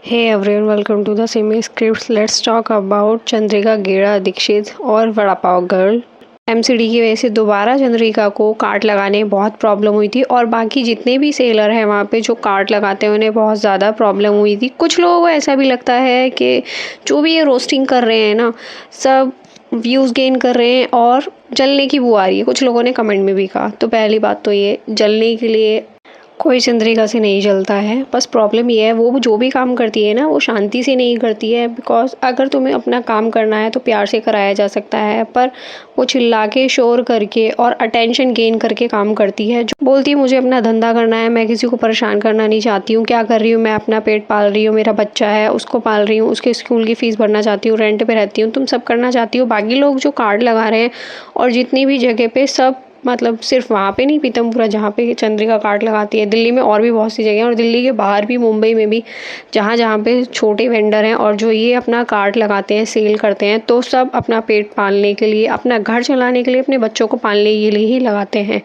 Hey everyone, welcome to the Semi Scripts. Let's talk about Chandrika गेड़ा दीक्षित और vada pav girl. MCD की वजह से दोबारा चंद्रिका को कार्ट लगाने में बहुत प्रॉब्लम हुई थी और बाकी जितने भी सेलर हैं वहाँ पे जो कार्ट लगाते हैं उन्हें बहुत ज़्यादा प्रॉब्लम हुई थी। कुछ लोगों को ऐसा भी लगता है कि जो भी ये रोस्टिंग कर रहे हैं ना, सब व्यूज़ गेन कर रहे हैं और जलने की बू आ रही है। कुछ लोगों ने कमेंट में भी कहा। तो पहली बात तो ये, जलने के लिए कोई चंद्रिका से नहीं जलता है। बस प्रॉब्लम ये है, वो जो भी काम करती है ना, वो शांति से नहीं करती है। बिकॉज अगर तुम्हें अपना काम करना है तो प्यार से कराया जा सकता है, पर वो चिल्ला के शोर करके और अटेंशन गेन करके काम करती है। जो बोलती है मुझे अपना धंधा करना है, मैं किसी को परेशान करना नहीं चाहती हूँ। क्या कर रही हूँ, मैं अपना पेट पाल रही हूँ, मेरा बच्चा है उसको पाल रही हूँ, उसके स्कूल की फ़ीस भरना चाहती हूँ, रेंट पे रहती हूँ, तुम सब करना चाहती हो। बाकी लोग जो कार्ड लगा रहे हैं और जितनी भी जगह पे सब, मतलब सिर्फ वहाँ पे नहीं, पीतमपुरा जहाँ पे चंद्रिका कार्ट लगाती है, दिल्ली में और भी बहुत सी जगह हैं और दिल्ली के बाहर भी, मुंबई में भी, जहाँ जहाँ पे छोटे वेंडर हैं और जो ये अपना कार्ट लगाते हैं, सेल करते हैं, तो सब अपना पेट पालने के लिए, अपना घर चलाने के लिए, अपने बच्चों को पालने के लिए ही लगाते हैं।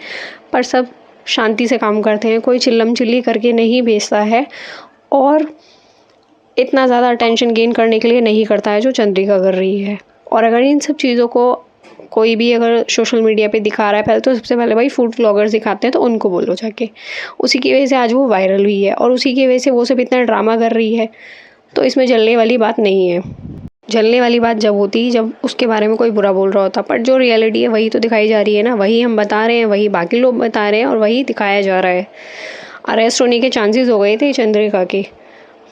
पर सब शांति से काम करते हैं, कोई चिल्लम चिल्ली करके नहीं बेचता है और इतना ज़्यादा अटेंशन गेन करने के लिए नहीं करता है जो चंद्रिका कर रही है। और अगर इन सब चीज़ों को कोई भी अगर सोशल मीडिया पे दिखा रहा है, पहले तो सबसे पहले भाई फूड व्लॉगर्स दिखाते हैं तो उनको बोलो जाके। उसी की वजह से आज वो वायरल हुई है और उसी की वजह से वो सब इतना ड्रामा कर रही है। तो इसमें जलने वाली बात नहीं है। जलने वाली बात जब होती, जब उसके बारे में कोई बुरा बोल रहा होता। पर जो रियलिटी है वही तो दिखाई जा रही है ना, वही हम बता रहे हैं, वही बाकी लोग बता रहे हैं और वही दिखाया जा रहा है। अरेस्ट होने के चांसेस हो गए थे चंद्रिका के,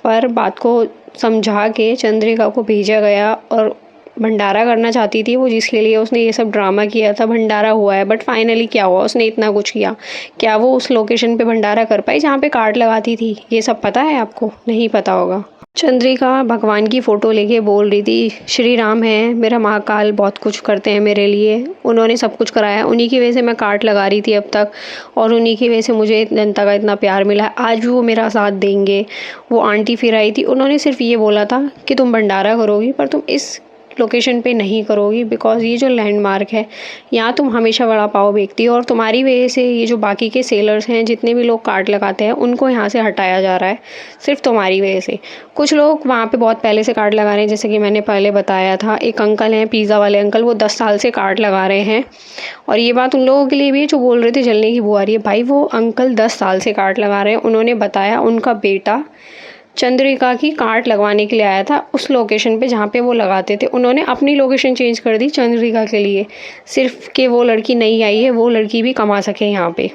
पर बात को समझा के चंद्रिका को भेजा गया और भंडारा करना चाहती थी वो, जिसके लिए उसने ये सब ड्रामा किया था। भंडारा हुआ है, बट फाइनली क्या हुआ, उसने इतना कुछ किया, क्या वो उस लोकेशन पे भंडारा कर पाई जहाँ पे कार्ड लगाती थी? ये सब पता है आपको? नहीं पता होगा। चंद्रिका भगवान की फ़ोटो लेके बोल रही थी, श्री राम है मेरा महाकाल, बहुत कुछ करते हैं मेरे लिए, उन्होंने सब कुछ कराया, उन्हीं की वजह से मैं कार्ड लगा रही थी अब तक और उन्हीं की वजह से मुझे जनता का इतना प्यार मिला है। आज भी वो मेरा साथ देंगे। वो आंटी फिर आई थी, उन्होंने सिर्फ ये बोला था कि तुम भंडारा करोगी पर तुम इस लोकेशन पे नहीं करोगी, बिकॉज़ ये जो लैंडमार्क है यहाँ तुम हमेशा वड़ा पाव बेचती हो और तुम्हारी वजह से ये जो बाकी के सेलर्स हैं, जितने भी लोग कार्ट लगाते हैं, उनको यहाँ से हटाया जा रहा है, सिर्फ तुम्हारी वजह से। कुछ लोग वहाँ पे बहुत पहले से कार्ट लगा रहे हैं, जैसे कि मैंने पहले बताया था, एक अंकल हैं पिज़्ज़ा वाले अंकल, वो 10 साल से कार्ट लगा रहे हैं। और ये बात उन लोगों के लिए भी है जो बोल रहे थे जलने की बू आ रही है। भाई वो अंकल 10 साल से कार्ट लगा रहे हैं। उन्होंने बताया उनका बेटा चंद्रिका की कार्ट लगवाने के लिए आया था उस लोकेशन पे जहाँ पे वो लगाते थे। उन्होंने अपनी लोकेशन चेंज कर दी चंद्रिका के लिए, सिर्फ कि वो लड़की नहीं आई है, वो लड़की भी कमा सके यहाँ पे।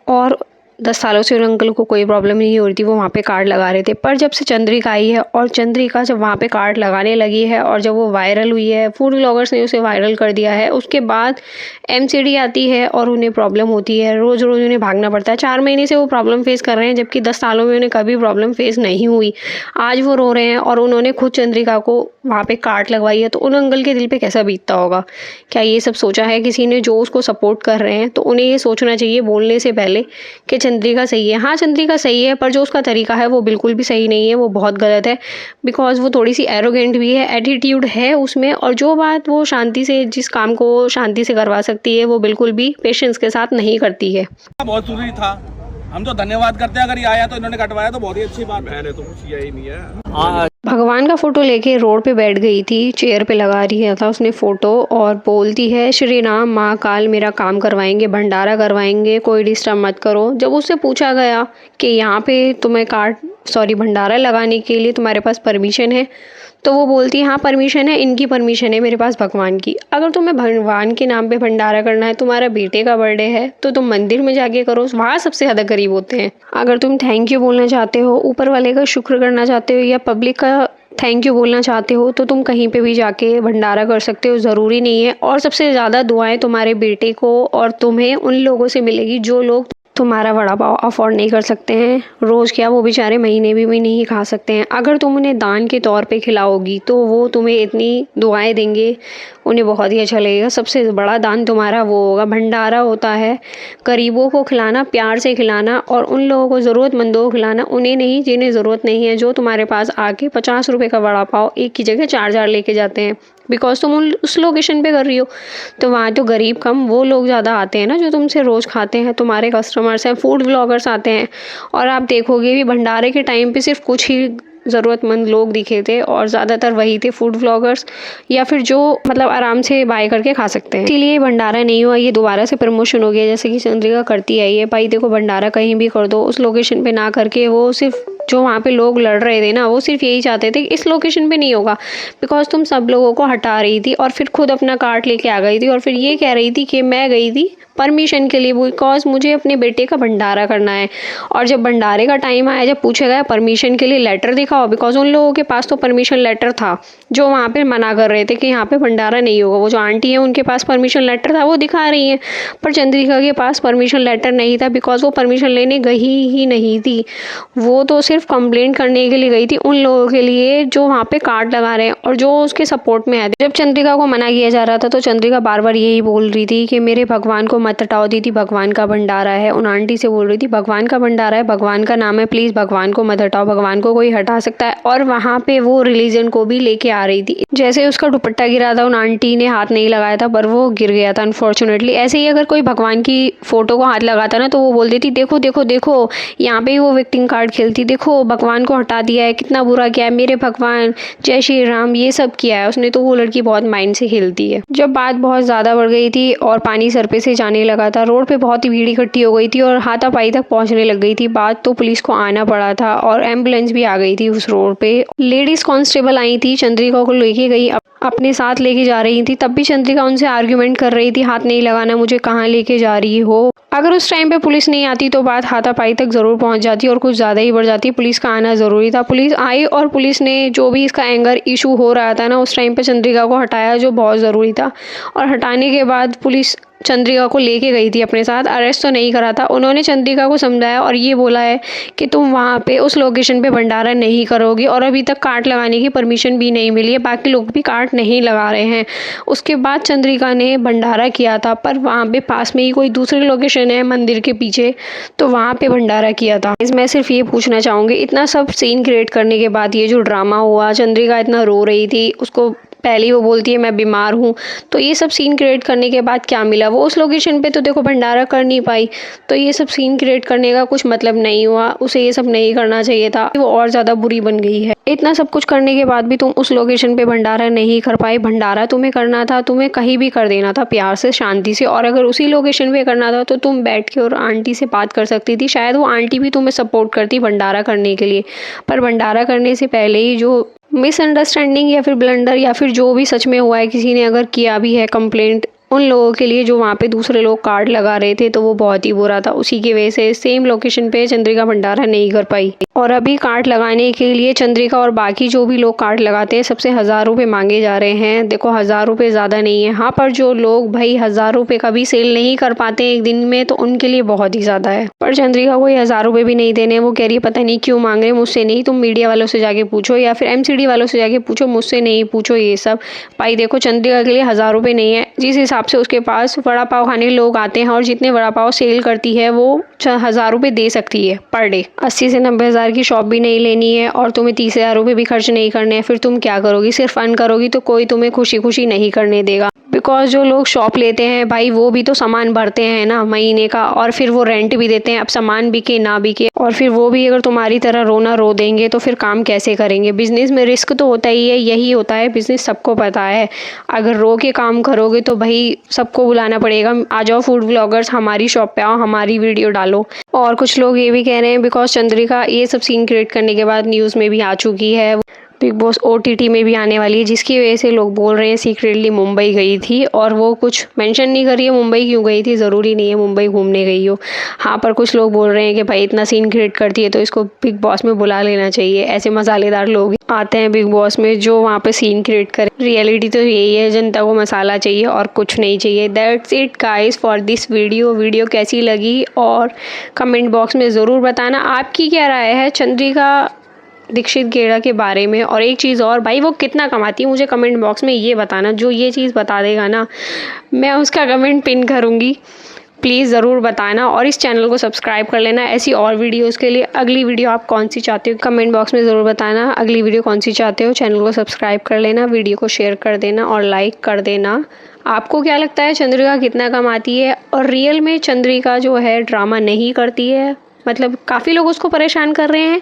और 10 सालों से उन अंकल को कोई प्रॉब्लम नहीं हो रही थी, वो वहाँ पे कार्ड लगा रहे थे। पर जब से चंद्रिका आई है और चंद्रिका जब वहाँ पे कार्ड लगाने लगी है और जब वो वायरल हुई है, फूड व्लॉगर्स ने उसे वायरल कर दिया है, उसके बाद एमसीडी आती है और उन्हें प्रॉब्लम होती है, रोज़ रोज़ उन्हें भागना पड़ता है। 4 महीने से वो प्रॉब्लम फेस कर रहे हैं, जबकि 10 सालों में उन्हें कभी प्रॉब्लम फेस नहीं हुई। आज वो रो रहे हैं और उन्होंने खुद चंद्रिका को वहाँ पे कार्ड लगवाई है, तो उन अंकल के दिल पे कैसा बीतता होगा? क्या ये सब सोचा है किसी ने जो उसको सपोर्ट कर रहे हैं? तो उन्हें ये सोचना चाहिए बोलने से पहले कि चंद्रिका सही है। हाँ, चंद्रिका सही है, पर जो उसका तरीका है वो बिल्कुल भी सही नहीं है, वो बहुत गलत है। बिकॉज़ वो थोड़ी सी एरोगेंट भी है, एटीट्यूड है उसमें, और जो बात वो शांति से, जिस काम को वो शांति से करवा सकती है, वो बिल्कुल भी पेशेंस के साथ नहीं करती है। बहुत जरूरी था, हम तो धन्यवाद करते हैं। अगर ये आया तो इन्होंने कटवाया तो बहुत ही अच्छी बात। मैंने तो कुछ किया ही नहीं है। भगवान का फोटो लेके रोड पे बैठ गई थी, चेयर पे लगा रही था उसने फोटो और बोलती है श्री राम महाकाल मेरा काम करवाएंगे, भंडारा करवाएंगे, कोई डिस्टर्ब मत करो। जब उससे पूछा गया कि यहाँ पे तुम्हें भंडारा लगाने के लिए तुम्हारे पास परमिशन है, तो वो बोलती है हाँ परमिशन है, इनकी परमिशन है मेरे पास भगवान की। अगर तुम्हें भगवान के नाम पे भंडारा करना है, तुम्हारा बेटे का बर्थडे है, तो तुम मंदिर में जाके करो, वहाँ सबसे ज़्यादा गरीब होते हैं। अगर तुम थैंक यू बोलना चाहते हो, ऊपर वाले का शुक्र करना चाहते हो या पब्लिक का थैंक यू बोलना चाहते हो, तो तुम कहीं पे भी जाके भंडारा कर सकते हो, ज़रूरी नहीं है। और सबसे ज़्यादा दुआएं तुम्हारे बेटे को और तुम्हें उन लोगों से मिलेगी जो लोग तुम्हारा वड़ा पाव अफोर्ड नहीं कर सकते हैं। रोज़ क्या, वो बेचारे महीने भी नहीं खा सकते हैं। अगर तुम उन्हें दान के तौर पे खिलाओगी तो वो तुम्हें इतनी दुआएं देंगे, उन्हें बहुत ही अच्छा लगेगा। सबसे बड़ा दान तुम्हारा वो होगा। भंडारा होता है गरीबों को खिलाना, प्यार से खिलाना और उन लोगों को, ज़रूरतमंदों को खिलाना, उन्हें नहीं जिन्हें ज़रूरत नहीं है, जो तुम्हारे पास आके 50 रुपये का वड़ा पाव एक की जगह 4 लेके जाते हैं। बिकॉज तुम उस लोकेशन पे कर रही हो, तो वहाँ तो गरीब कम, वो लोग ज़्यादा आते हैं ना जो तुमसे रोज़ खाते हैं, तुम्हारे कस्टमर्स हैं, फूड व्लॉगर्स आते हैं। और आप देखोगे भी भंडारे के टाइम पे सिर्फ कुछ ही ज़रूरतमंद लोग दिखे थे और ज़्यादातर वही थे फूड व्लॉगर्स या फिर जो मतलब आराम से बाय करके खा सकते हैं। इसीलिए भंडारा नहीं हुआ, ये दोबारा से प्रमोशन हो गया जैसे कि चंद्रिका करती आई है। भाई देखो भंडारा कहीं भी कर दो, उस लोकेशन पे ना करके वो सिर्फ जो वहाँ पे लोग लड़ रहे थे ना वो सिर्फ यही चाहते थे कि इस लोकेशन पे नहीं होगा, बिकॉज तुम सब लोगों को हटा रही थी और फिर खुद अपना कार्ट लेके आ गई थी और फिर ये कह रही थी कि मैं गई थी परमिशन के लिए, बिकॉज मुझे अपने बेटे का भंडारा करना है। और जब भंडारे का टाइम आया, जब पूछा गया परमिशन के लिए लेटर दिखाओ, बिकॉज उन लोगों के पास तो परमिशन लेटर था जो वहाँ पे मना कर रहे थे कि यहाँ पे भंडारा नहीं होगा। वो जो आंटी है उनके पास परमिशन लेटर था, वो दिखा रही है, पर चंद्रिका के पास परमिशन लेटर नहीं था, बिकॉज वो परमिशन लेने गई ही नहीं थी। वो तो सिर्फ कंप्लेंट करने के लिए गई थी उन लोगों के लिए जो वहाँ पे कार्ड लगा रहे हैं और जो उसके सपोर्ट में आए थे। जब चंद्रिका को मना किया जा रहा था तो चंद्रिका बार बार यही बोल रही थी कि मेरे भगवान को मत हटाओ दीदी, भगवान का भंडारा है। उन आंटी से बोल रही थी भगवान का भंडारा है, भगवान का नाम है, प्लीज भगवान को मत हटाओ, भगवान को कोई हटा सकता है। और वहाँ पे वो रिलीजन को भी लेके आ रही थी। जैसे उसका दुपट्टा गिरा था, उन आंटी ने हाथ नहीं लगाया था पर वो गिर गया था अनफॉर्चुनेटली। ऐसे ही अगर कोई भगवान की फोटो को हाथ लगाता ना तो वो बोल देती देखो देखो देखो, यहाँ पे वो विक्टिम कार्ड खेलती, देखो भगवान को हटा दिया है, कितना बुरा किया है, मेरे भगवान जय श्री राम ये सब किया है उसने। तो वो लड़की बहुत माइंड से खेलती है। जब बात बहुत ज़्यादा बढ़ गई थी और पानी सर पे से जाने लगा था, रोड पे बहुत ही भीड़ इकट्ठी हो गई थी और हाथापाई तक पहुंचने लग गई थी बात, तो पुलिस को आना पड़ा था और एम्बुलेंस भी आ गई थी उस रोड पे। लेडीज कांस्टेबल आई थी, चंद्रिका को लेके गई, अपने साथ लेके जा रही थी। तब भी चंद्रिका उनसे आर्ग्यूमेंट कर रही थी, हाथ नहीं लगाना, मुझे कहाँ लेके जा रही हो। अगर उस टाइम पे पुलिस नहीं आती तो बात हाथापाई तक ज़रूर पहुंच जाती और कुछ ज़्यादा ही बढ़ जाती। पुलिस का आना ज़रूरी था। पुलिस आई और पुलिस ने जो भी इसका एंगर इशू हो रहा था ना उस टाइम पे चंद्रिका को हटाया, जो बहुत ज़रूरी था। और हटाने के बाद पुलिस चंद्रिका को लेके गई थी अपने साथ, अरेस्ट तो नहीं करा था। उन्होंने चंद्रिका को समझाया और ये बोला है कि तुम वहाँ पे उस लोकेशन पे भंडारा नहीं करोगी और अभी तक कार्ट लगाने की परमिशन भी नहीं मिली है, बाकी लोग भी कार्ट नहीं लगा रहे हैं। उसके बाद चंद्रिका ने भंडारा किया था, पर वहाँ पे पास में ही कोई दूसरी लोकेशन है मंदिर के पीछे, तो वहाँ पे भंडारा किया था। मैं सिर्फ ये पूछना चाहूँगी, इतना सब सीन क्रिएट करने के बाद ये जो ड्रामा हुआ, चंद्रिका इतना रो रही थी, उसको पहले वो बोलती है मैं बीमार हूँ, तो ये सब सीन क्रिएट करने के बाद क्या मिला? वो उस लोकेशन पे तो देखो भंडारा कर नहीं पाई, तो ये सब सीन क्रिएट करने का कुछ मतलब नहीं हुआ। उसे ये सब नहीं करना चाहिए था, वो और ज़्यादा बुरी बन गई है। इतना सब कुछ करने के बाद भी तुम उस लोकेशन पे भंडारा नहीं कर पाई। भंडारा तुम्हें करना था, तुम्हें कहीं भी कर देना था प्यार से शांति से, और अगर उसी लोकेशन पे करना था तो तुम बैठ के और आंटी से बात कर सकती थी, शायद वो आंटी भी तुम्हें सपोर्ट करती भंडारा करने के लिए। पर भंडारा करने से पहले ही जो मिसअंडरस्टैंडिंग या फिर ब्लंडर या फिर जो भी सच में हुआ है, किसी ने अगर किया भी है कंप्लेंट उन लोगों के लिए जो वहाँ पे दूसरे लोग कार्ड लगा रहे थे, तो वो बहुत ही बुरा था। उसी की वजह से सेम लोकेशन पे चंद्रिका भंडारा नहीं कर पाई। और अभी कार्ड लगाने के लिए चंद्रिका और बाकी जो भी लोग कार्ड लगाते हैं सबसे 1000 रुपये मांगे जा रहे हैं। देखो 1000 रुपये ज़्यादा नहीं है, हाँ, पर जो लोग भाई 1000 रुपये का भी सेल नहीं कर पाते एक दिन में, तो उनके लिए बहुत ही ज़्यादा है। पर चंद्रिका को 1000 रुपये भी नहीं देने। वो कह रही है पता नहीं क्यों मांग रहे, मुझसे नहीं, तुम मीडिया वालों से जाके पूछो या फिर MCD वालों से जाके पूछो, मुझसे नहीं पूछो ये सब। भाई देखो चंद्रिका के लिए 1000 रुपये नहीं है, जिस हिसाब से उसके पास वड़ा पाव खाने लोग आते हैं और जितने वड़ा पाव सेल करती है वो 1000 रुपये दे सकती है पर डे। 80 से 90 हज़ार की शॉप भी नहीं लेनी है और तुम्हें 30,000 रुपये भी खर्च नहीं करने हैं। फिर तुम क्या करोगी? सिर्फ फन करोगी तो कोई तुम्हें खुशी खुशी नहीं करने देगा, बिकॉज जो लोग शॉप लेते हैं भाई वो भी तो सामान भरते हैं ना महीने का, और फिर वो रेंट भी देते हैं। अब सामान बिके ना बिके, और फिर वो भी अगर तुम्हारी तरह रोना रो देंगे तो फिर काम कैसे करेंगे? बिजनेस में रिस्क तो होता ही है, यही होता है, बिजनेस सबको पता है। अगर रो के काम करोगे तो भाई सबको बुलाना पड़ेगा, आ जाओ फूड व्लॉगर्स हमारी शॉप पे आओ, हमारी वीडियो डालो। और कुछ लोग ये भी कह रहे हैं बिकॉज चंद्रिका ये सब सीन क्रिएट करने के बाद न्यूज़ में भी आ चुकी है, बिग बॉस OTT में भी आने वाली है, जिसकी वजह से लोग बोल रहे हैं सीक्रेटली मुंबई गई थी। और वो कुछ मेंशन नहीं कर रही है मुंबई क्यों गई थी, ज़रूरी नहीं है मुंबई घूमने गई हो। हाँ, पर कुछ लोग बोल रहे हैं कि भाई इतना सीन क्रिएट करती है तो इसको बिग बॉस में बुला लेना चाहिए। ऐसे मसालेदार लोग आते हैं बिग बॉस में जो वहाँ पे सीन क्रिएट करें। रियलिटी तो यही है, जनता को मसाला चाहिए और कुछ नहीं चाहिए। That's it guys for this video कैसी लगी और कमेंट बॉक्स में ज़रूर बताना आपकी क्या राय है चंद्रिका दीक्षित गेड़ा के बारे में। और एक चीज़ और, भाई वो कितना कमाती है मुझे कमेंट बॉक्स में ये बताना। जो ये चीज़ बता देगा ना मैं उसका कमेंट पिन करूँगी, प्लीज़ ज़रूर बताना। और इस चैनल को सब्सक्राइब कर लेना ऐसी और वीडियोस के लिए। अगली वीडियो आप कौन सी चाहते हो कमेंट बॉक्स में ज़रूर बताना, अगली वीडियो कौन सी चाहते हो। चैनल को सब्सक्राइब कर लेना, वीडियो को शेयर कर देना और लाइक कर देना। आपको क्या लगता है चंद्रिका कितना कमाती है? और रियल में चंद्रिका जो है ड्रामा नहीं करती है, मतलब काफ़ी लोग उसको परेशान कर रहे हैं,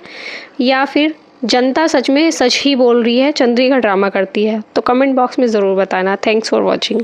या फिर जनता सच में सच ही बोल रही है, चंद्रिका ड्रामा करती है? तो कमेंट बॉक्स में ज़रूर बताना। Thanks for watching.